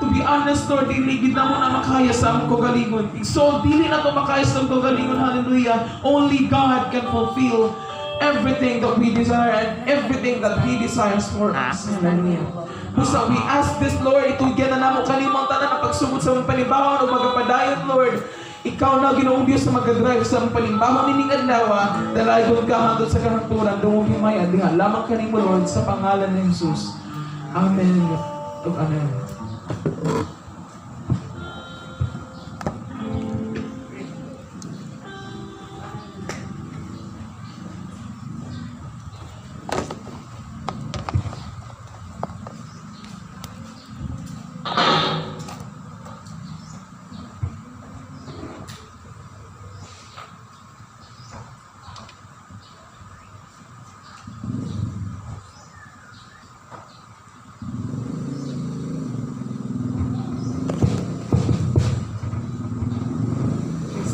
To be honest, Lord, dili gid na mo na makaya sa among kagalingon. So, dili na to makaya sa among kagalingon. Hallelujah. Only God can fulfill everything that we desire and everything that He desires for us. Hallelujah. So we ask this, Lord, itugyan na namo kanimong tanan na pagsugod sa among panibahon o magapadayon, Lord. Ikaw na Ginoong Diyos na mag-drive sa among panibahon nining adlaw, dalagon ka hangtod sa kahangturan dungog himay adinga lamang kanimo, Lord, sa pangalan ni Jesus. Amen. Ug amen.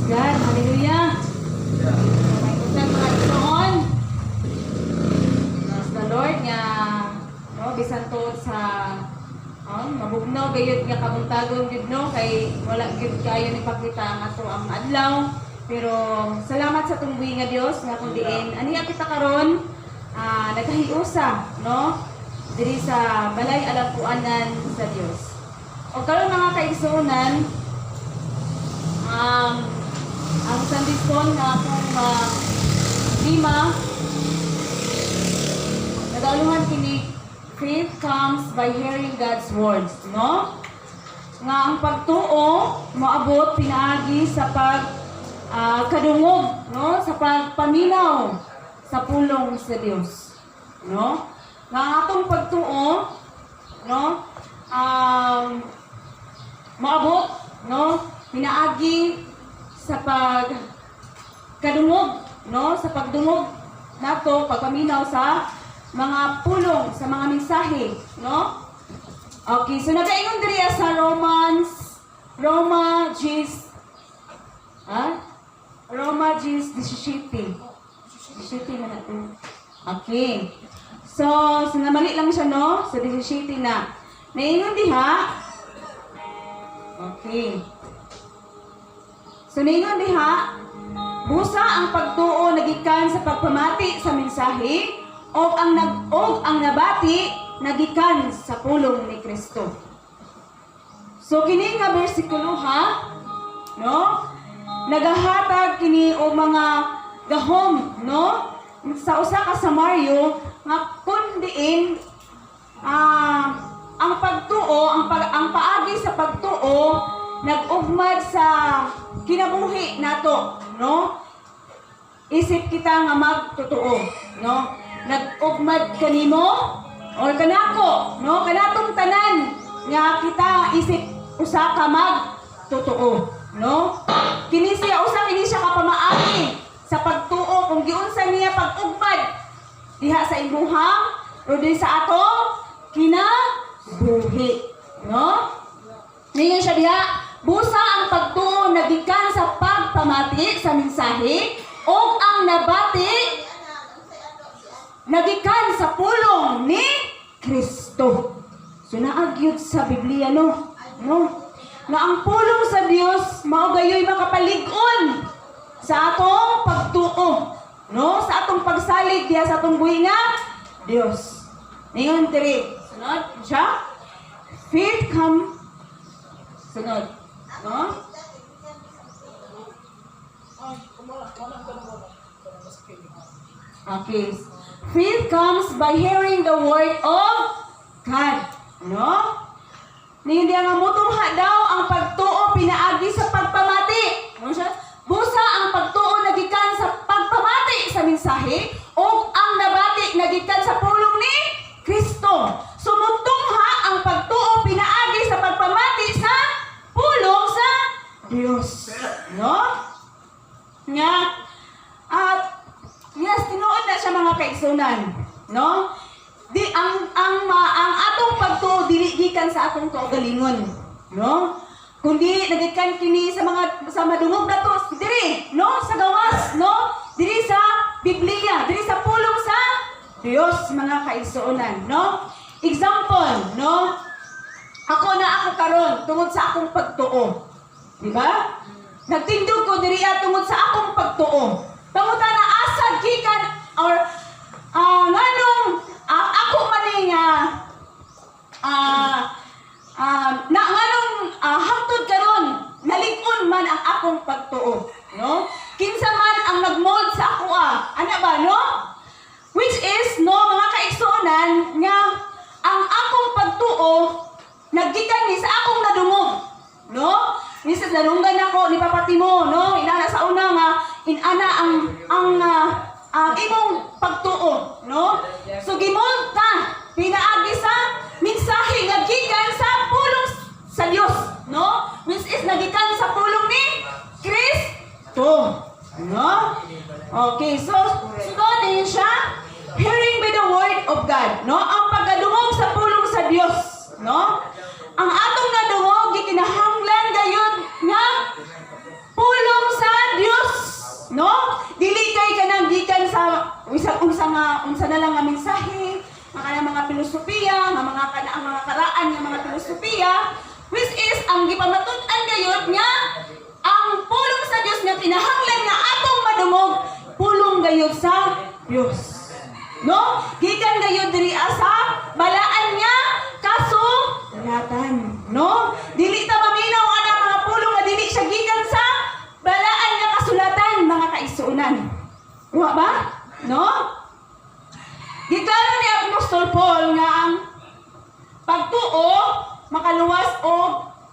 God, hallelujah. Pagkutan mga Pinoon. Praise the Lord nga, no, bisan to sa mabugnaw gayud nga kabuntagon gud no kay wala gud kayo ni pakita ang ato ang adlaw. Pero salamat sa tungwi nga Dios nga kun diin aniya kita karon nagkahiusa no diri sa balay alapuanan sa Dios. O karon mga kaigsuonan, ang Sunday school na akong lima, nagaluhan kini, faith comes by hearing God's words, no? Nga ang pagtuo, maabot, pinaagi sa kadungog, no? Sa pagpaminaw sa pulong sa Dios, no? Nga ang atong pagtuo, no? Maabot, no? Pinaagi sa pagkadungog, no? Sa pagdungog nato, pagpaminaw sa mga pulong, sa mga mensahe, no? Okay, so nagaingon diri sa Roma Gs 17 na nato. Okay. So sinamali lang siya, no? Sa 17 na. Naingon diha. Okay. So ningon diha, busa ang pagtuo nagikan sa pagpamati sa mensahe o ang nabati nagikan sa pulong ni Kristo. So kini nga bersikulo ha, no? Nagahatag kini o mga gahom, no? Sa usa ka Samaryo nga kun diin ang pagtuo, ang paagi sa pagtuo nag-ugmad sa kinabuhi nato, no? Isip kita nga magtotoo, no? Nag-ugmad kanimo or kanako, no? Kanatong tanan nga kita isip usa ka magtotoo, no? Kini siya kapamaagi sa pagtuo kung giunsa niya pag-ugmad diha sa imuhang o diha sa atong kinabuhi, no? Ninyo siya diha, busa ang pagtuo nagikan sa pagpamati sa mensahe o ang nabati nagikan sa pulong ni Kristo. So naagyud sa Biblia, no? Na ang pulong sa Dios mao gayoy makapalig-on sa atong pagtuo, no? Sa atong pagsalig diha sa atong buhi nga Dios. Ningon diri, sunod siya. Faith come sunod, no? Okay. Faith comes by hearing the word of God, no? Hindi nga mutungha daw ang pagtuo pinaagi sa pagpamati. No siya? Busa ang pagtuo nagikan sa pagpamati sa mensahe o ang nabati nagikan sa pulong ni Kristo. Sumutungha ang pagtuo pinaagi sa pagpamati sa pulong sa Dios, no? Nga at yes, tinuod na siya mga kaigsunan, no? Di ang atong pagtuo dili gikan sa atong kaugalingon, no? Kundi nagikan kini sa madungog na to diri, no? Sa gawas, no? Diri sa Biblia, diri sa pulong sa Dios, mga kaigsunan, no? Example, no? Ako na ako karon tungod sa akong pagtuo. Di ba? Nagtindog ko diriya tungod sa akong pagtuo. Tungod na asad gikan or nganong ako maning na nganong hangtod karon nalig-on man ang akong pagtuo, no? Kinsa man ang nagmold sa ako ana ba, no? Which is no mga kaigsuonan nga ang akong pagtuo naggikan ni sa akong nadungog, no? Misas nadunggan ako ni Papa Timo, no? Inana sa una nga inana ang imong pagtuo, no? So gimold ta pinaagi sa mensahe nga gikan sa pulong sa Dios, no? Which is nagikan sa pulong ni Kristo, no? Okay, so din siya hearing by the word of God, no? Ang pagkadungog sa pulong sa Dios, no? Ang atong nadungog gikinahanglan gayud nga pulong sa Dios, no? Dili kay kanang gikan sa unsa na lang nga mensahe, mga filosofiya, ang mga karaan nga mga filosofiya, which is ang gipamatud-an gayud nga ang pulong sa Dios nga kinahanglan nga atong madungog pulong gayud sa Dios. No? Gikan gayud diri sa balaan nga kasulatan, no? Dili ta maminaw ana mga pulong nga dili siya gikan sa balaan nga kasulatan, mga kaigsuonan. Wa ba? No? Gikan ni Apostol Paul nga ang pagtuo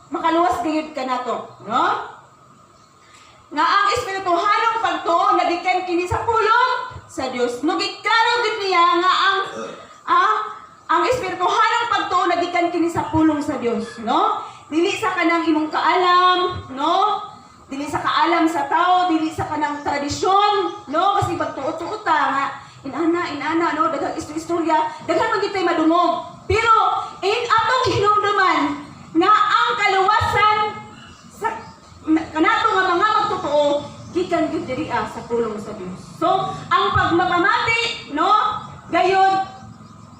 makaluwas gayud kanato, no? Nga ang espirituhanong pagtuo nagikan kini sa pulong sa Dios. No giklaro gid niya nga ang espirituhanong pagtuo nagikan kini sa pulong sa Dios, no? Dili sa kanang imong kaalam, no? Dili sa kaalam sa tao, dili sa kanang tradisyon, no? Kasi pagtuo-tuo ta nga inana, no? Daghang istorya, daghan man gitay madungog. Pero in atong hinumduman nga ang kaluwasan sa kanato nga mga magtotoo gikan gyud diri sa pulong sa Dios. So, ang pagmapamati, no? Gayud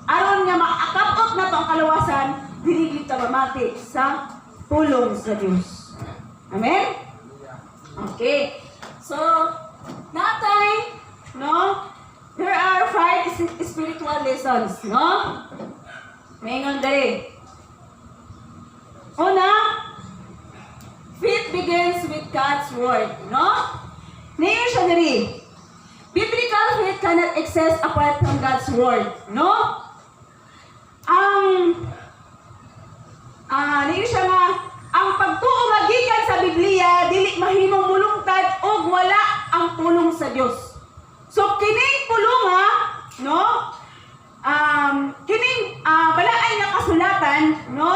aron nga maakapot na to ang kaluwasan, dili gyud ta mamati sa pulong sa Dios. Amen? Okay. So, natay, no? There are 5 spiritual lessons, no? Maingon dali. Una, faith begins with God's word, no? Ngayon siya dali. Biblical faith cannot exist apart from God's word, no? Ngayon siya nga, ang pagtuo magikan sa Biblia, dili mahimong mulungtad o wala ang pulong sa Dios. So, kining pulong no? Kining balaan nga kasulatan, no?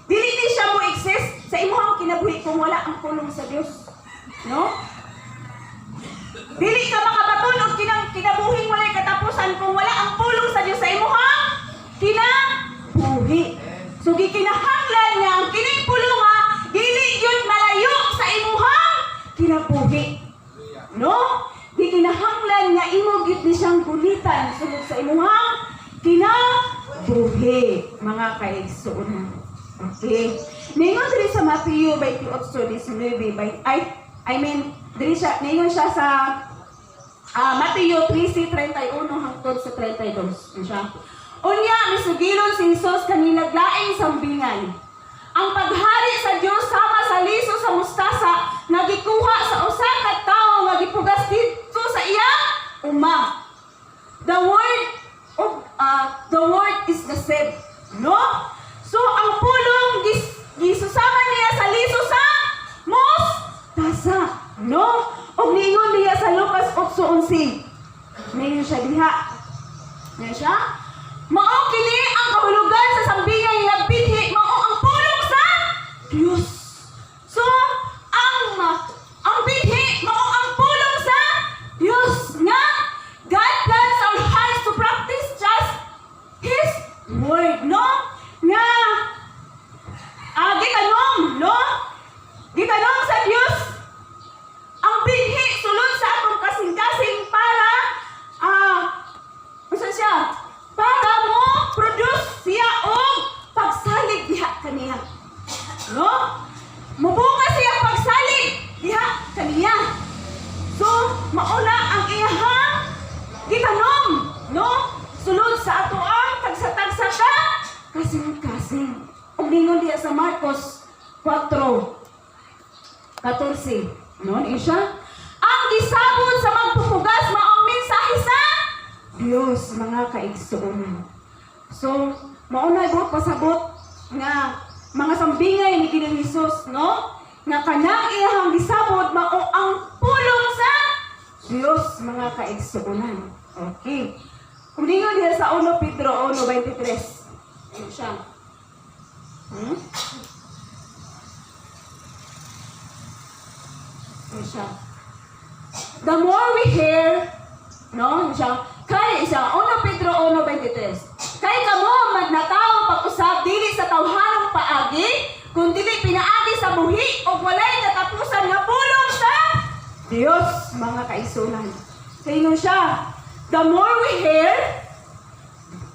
Dili ni siya mo exist sa imong kinabuhi kung wala ang pulong sa Dios, no? Dili ka makabaton og kinabuhing walay katapusan kung wala ang pulong sa Dios sa imong kinabuhi. So gikinahanglan nga ang kining pulong dili gyud malayo sa imong kinabuhi, no? Gikinahanglan nga imo gyud ni siyang gulitan sulod sa imong kinabuhi, mga kaigsuonan. Okay. Ningon diri sa Mateo 28:19 diri siya, ningon siya sa Mateo 13:31 hangtod sa 32. Siya. Unya misugilon si Jesus kanila laing sambingan. Ang paghari sa Dios sama sa liso sa mustasa nga gikuha sa usa ka tawo nga gipugas dito sa iyang uma. The word is the seed, no? So ang pulong gisusama niya sa liso sa mustasa, no? Og niingon niya sa Lucas 8:11. Ngayon siya diha. Ngayon siya. Mao kini ang kahulugan sa sambingan nga binhi, mao ang pulong sa Dios. So ang binhi mao ang pulong sa Dios nga God plans our hearts to practice just His word, no? Nga gitanong, no? Gitanong sa Dios ang binhi sulod sa atong kasing-kasing para siya no? Mubuka siya pagsalig diha kaniya. So, mauna ang iyahang gitanom, no? Sulod sa ato ang tagsa-tagsa ka, kasing-kasing. Ug ningon diya sa Marcos 4:14. No, niya siya. Ang gisabot sa magpupugas maong mensahe sa Dios, mga kaigsuonan. So, mauna ibot pasabot nga mga sambingay ni Ginoong Hesus, no? Nga kanang iyahang gisabot mao ang pulong sa Dios, mga kaigsuonan. Okay. Kung ningon diya sa 1 Pedro 1:23. Ano siya? Ano siya? The more we hear, no? Ano siya? Kay siya, 1 Pedro 1:23. Kay kamo magnataw pag-usab dili sa tawhanong paagi, kundi pinaagi sa buhi o walay katapusan nga pulong sa Dios, mga kaisunan. Kay no siya, the more we hear,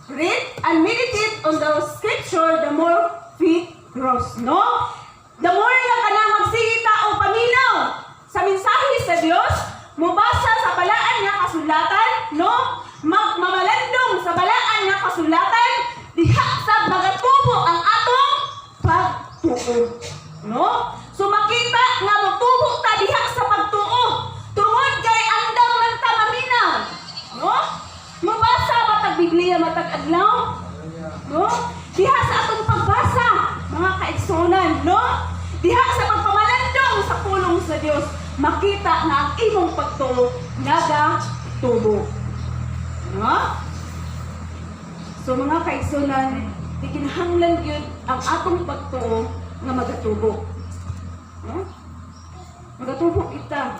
read and meditate on the scripture, the more faith grows, no? The more nga kanang magsigita o paminaw sa mensahe sa Dios, mubasa sa balaan nga kasulatan, no? Magmamalandong sa balaan nga kasulatan, diha sa magatubo ang atong pagtuo, no? So makita nga motubo ta diha sa pagtuo, tungod kay andam man ta maminaw, no? Mubasa matag Biblia matag adlaw, no? Diha sa atong pagbasa, mga kaigsunan, no? Diha sa pagpamalandong sa pulong sa Dios, makita nga ang imong pagtuo nagatubo. No? So mga kaigsunan, di kinahanglan yun ang atong pagtuo nga magatubo. No? Magatubo kita.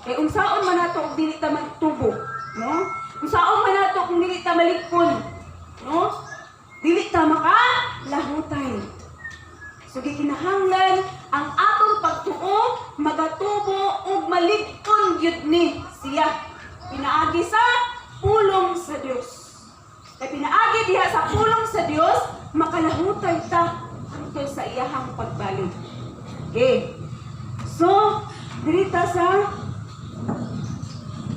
Kaya unsaon man nato kung dili ta magtubo, no? Unsaon man nato kung dili ta malikpon, no? Dili ta makalahutay. So gikinahanglan ang atong pagtuo magatubo ug malikpon gyud ni siya. Pinaagi sa pulong sa Dios. Kaya pinaagi diha sa pulong sa Dios, makalahutay ta hangtod sa iyahang pagbalik. Okay. So, dirita sa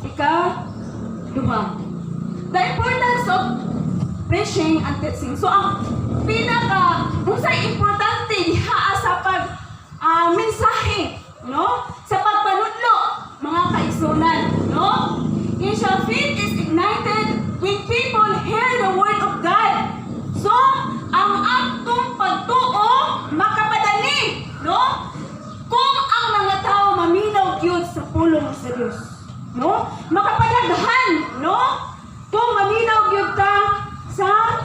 ika-2. The importance of preaching and teaching. So, ang unsay importante diha sa mensahe, no? Sa pagpanudlo, mga kaigsunan, no? In shall faith is ignited when people hear the word of God. So, ang atong pagtuo makapadani, no? Kung ang mga tao maminaw gyud sa pulong sa Dios, no? Makapadaghan, no? Kung maminaw gyud ka sa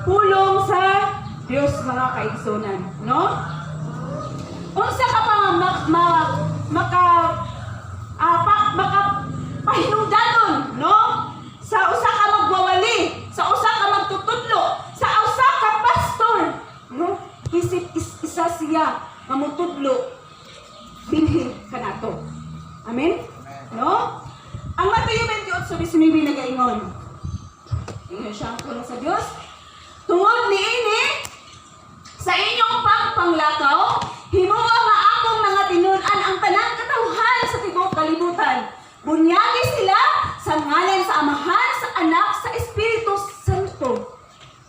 pulong sa Dios, mga kaigsunan, no? Unsa ka pa makapahinungdanon, no? Sa usa ka magwawali, sa usa ka magtutudlo, sa usa ka pastor, no? Isa siya mamutudlo binhin kanato. Amen? No? Ang Mateo 28:19 nagaingon. Ingon siya ang pulong sa Dios. Tungod niini sa inyong pagpanglakaw, himuwa nga akong mga tinud-an ang tanang katawhan sa tibuok kalibutan. Bunyagi sila sa ngalan sa Amahan, sa Anak, sa Espiritu Santo.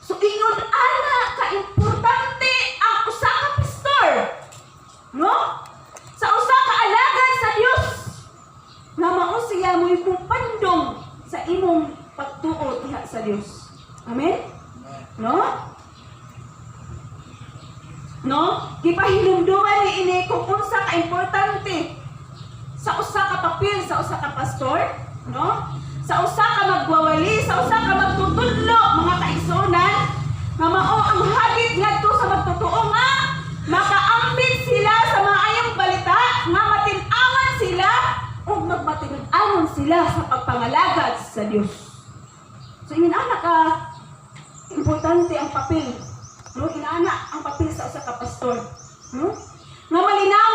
So ingon ana ka-importante ang usa ka pastor, no? Sa usa ka alagad sa Dios, nga mao siya mo ipupandong sa imong pagtuo diha sa Dios. Amen? No? No? Gipahinumduman ni ini kung unsa ka importante sa usa ka papel, sa usa ka pastor, no? Sa usa ka magwawali, sa usa ka magtutudlo, mga kaigsunan, nga mao ang hagit ngadto sa magtotoo nga makaambit sila sa maayong balita, nga matin-awan sila ug magmatinud-anon sila sa pagpangalagad sa Dios. So inaana ka importante ang papel, no? Inaana ang papel sa usa ka pastor, no? Nga malinaw